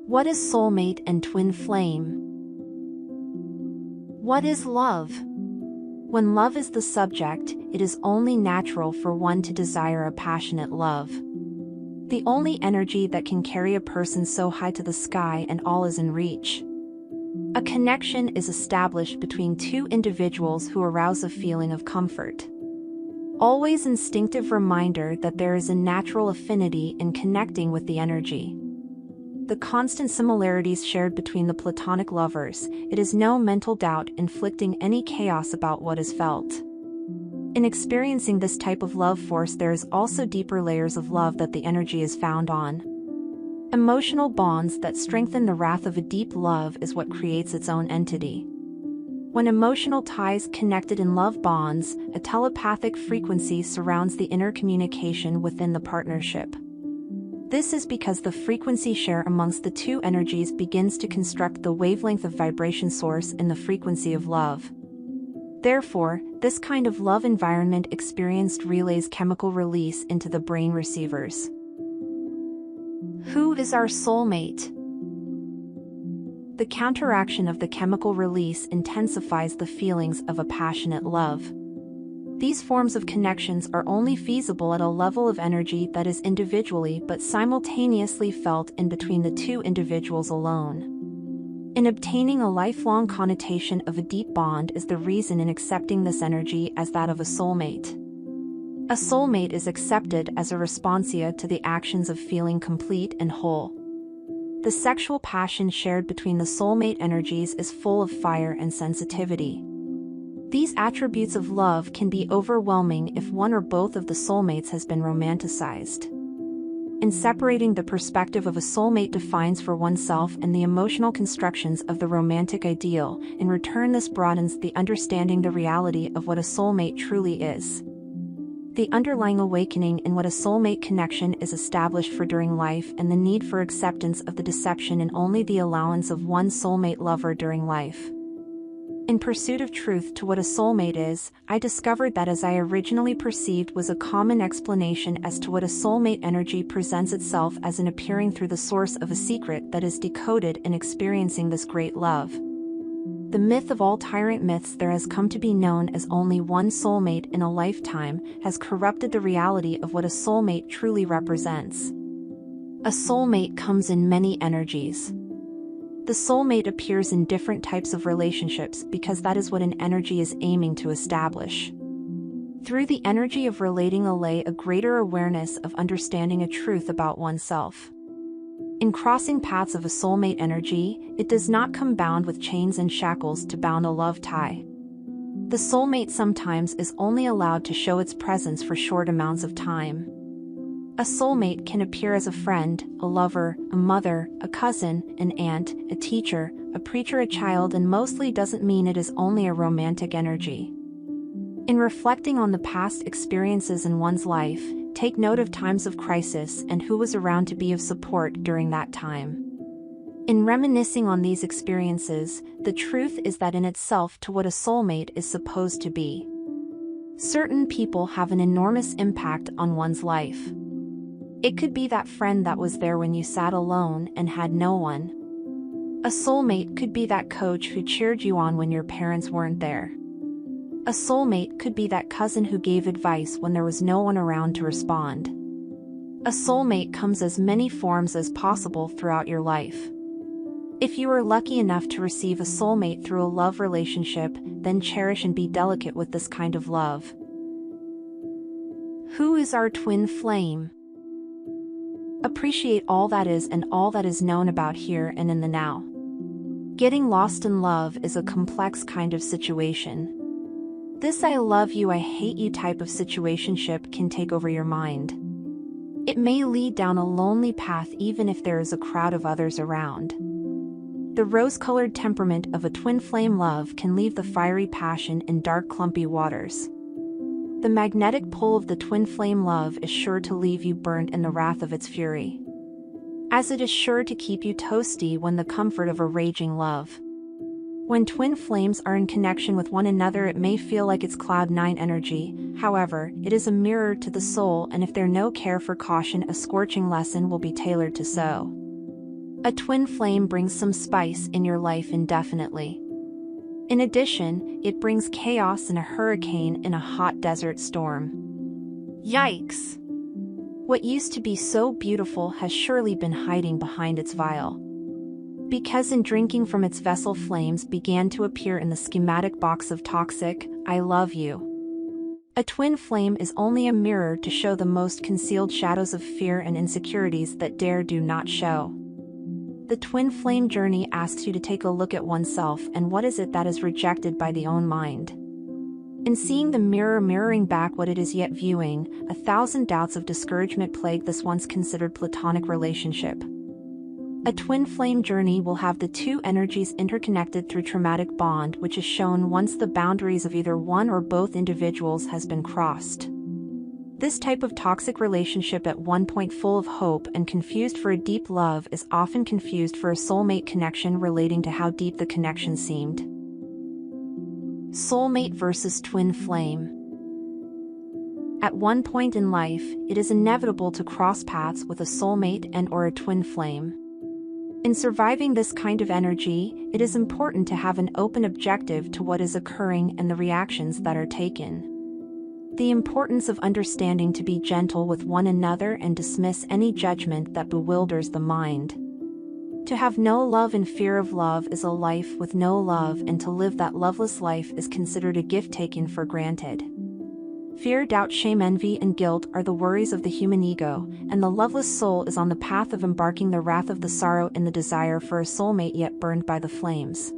What is soulmate and twin flame? What is love? When love is the subject, it is only natural for one to desire a passionate love. The only energy that can carry a person so high to the sky and all is in reach. A connection is established between two individuals who arouse a feeling of comfort. Always instinctive reminder that there is a natural affinity in connecting with the energy. The constant similarities shared between the platonic lovers, it is no mental doubt inflicting any chaos about what is felt. In experiencing this type of love force, there is also deeper layers of love that the energy is found on. Emotional bonds that strengthen the wrath of a deep love is what creates its own entity. When emotional ties connected in love bonds, a telepathic frequency surrounds the inner communication within the partnership. This is because the frequency share amongst the two energies begins to construct the wavelength of vibration source in the frequency of love. Therefore, this kind of love environment experienced relays chemical release into the brain receivers. Who is our soulmate? The counteraction of the chemical release intensifies the feelings of a passionate love. These forms of connections are only feasible at a level of energy that is individually but simultaneously felt in between the two individuals alone. In obtaining a lifelong connotation of a deep bond is the reason in accepting this energy as that of a soulmate. A soulmate is accepted as a responsia to the actions of feeling complete and whole. The sexual passion shared between the soulmate energies is full of fire and sensitivity. These attributes of love can be overwhelming if one or both of the soulmates has been romanticized. In separating the perspective of a soulmate defines for oneself and the emotional constructions of the romantic ideal, in return this broadens the understanding the reality of what a soulmate truly is. The underlying awakening in what a soulmate connection is established for during life and the need for acceptance of the deception in only the allowance of one soulmate lover during life. In pursuit of truth to what a soulmate is, I discovered that as I originally perceived was a common explanation as to what a soulmate energy presents itself as an appearing through the source of a secret that is decoded in experiencing this great love. The myth of all tyrant myths there has come to be known as only one soulmate in a lifetime has corrupted the reality of what a soulmate truly represents. A soulmate comes in many energies. The soulmate appears in different types of relationships because that is what an energy is aiming to establish. Through the energy of relating allay a greater awareness of understanding a truth about oneself. In crossing paths of a soulmate energy, it does not come bound with chains and shackles to bound a love tie. The soulmate sometimes is only allowed to show its presence for short amounts of time. A soulmate can appear as a friend, a lover, a mother, a cousin, an aunt, a teacher, a preacher, a child, and mostly doesn't mean it is only a romantic energy. In reflecting on the past experiences in one's life, take note of times of crisis and who was around to be of support during that time. In reminiscing on these experiences, the truth is that in itself to what a soulmate is supposed to be. Certain people have an enormous impact on one's life. It could be that friend that was there when you sat alone and had no one. A soulmate could be that coach who cheered you on when your parents weren't there. A soulmate could be that cousin who gave advice when there was no one around to respond. A soulmate comes as many forms as possible throughout your life. If you are lucky enough to receive a soulmate through a love relationship, then cherish and be delicate with this kind of love. Who is our twin flame? Appreciate all that is and all that is known about here and in the now. Getting lost in love is a complex kind of situation. This I love you, I hate you type of situationship can take over your mind. It may lead down a lonely path even if there is a crowd of others around. The rose-colored temperament of a twin flame love can leave the fiery passion in dark clumpy waters. The magnetic pull of the twin flame love is sure to leave you burnt in the wrath of its fury, as it is sure to keep you toasty when the comfort of a raging love. When twin flames are in connection with one another, it may feel like it's cloud nine energy. However, it is a mirror to the soul, and if there's no care for caution, a scorching lesson will be tailored to sow. A twin flame brings some spice in your life indefinitely. In addition, it brings chaos and a hurricane in a hot desert storm. Yikes! What used to be so beautiful has surely been hiding behind its vial. Because in drinking from its vessel, flames began to appear in the schematic box of toxic, I love you. A twin flame is only a mirror to show the most concealed shadows of fear and insecurities that do not show. The twin flame journey asks you to take a look at oneself and what is it that is rejected by the own mind. In seeing the mirror mirroring back what it is yet viewing, 1,000 doubts of discouragement plague this once considered platonic relationship. A twin flame journey will have the two energies interconnected through traumatic bond, which is shown once the boundaries of either one or both individuals has been crossed. This type of toxic relationship, at one point full of hope and confused for a deep love, is often confused for a soulmate connection, relating to how deep the connection seemed. Soulmate versus twin flame. At one point in life, it is inevitable to cross paths with a soulmate and/or a twin flame. In surviving this kind of energy, it is important to have an open objective to what is occurring and the reactions that are taken. The importance of understanding to be gentle with one another and dismiss any judgment that bewilders the mind. To have no love and fear of love is a life with no love, and to live that loveless life is considered a gift taken for granted. Fear, doubt, shame, envy, and guilt are the worries of the human ego, and the loveless soul is on the path of embarking the wrath of the sorrow in the desire for a soulmate yet burned by the flames.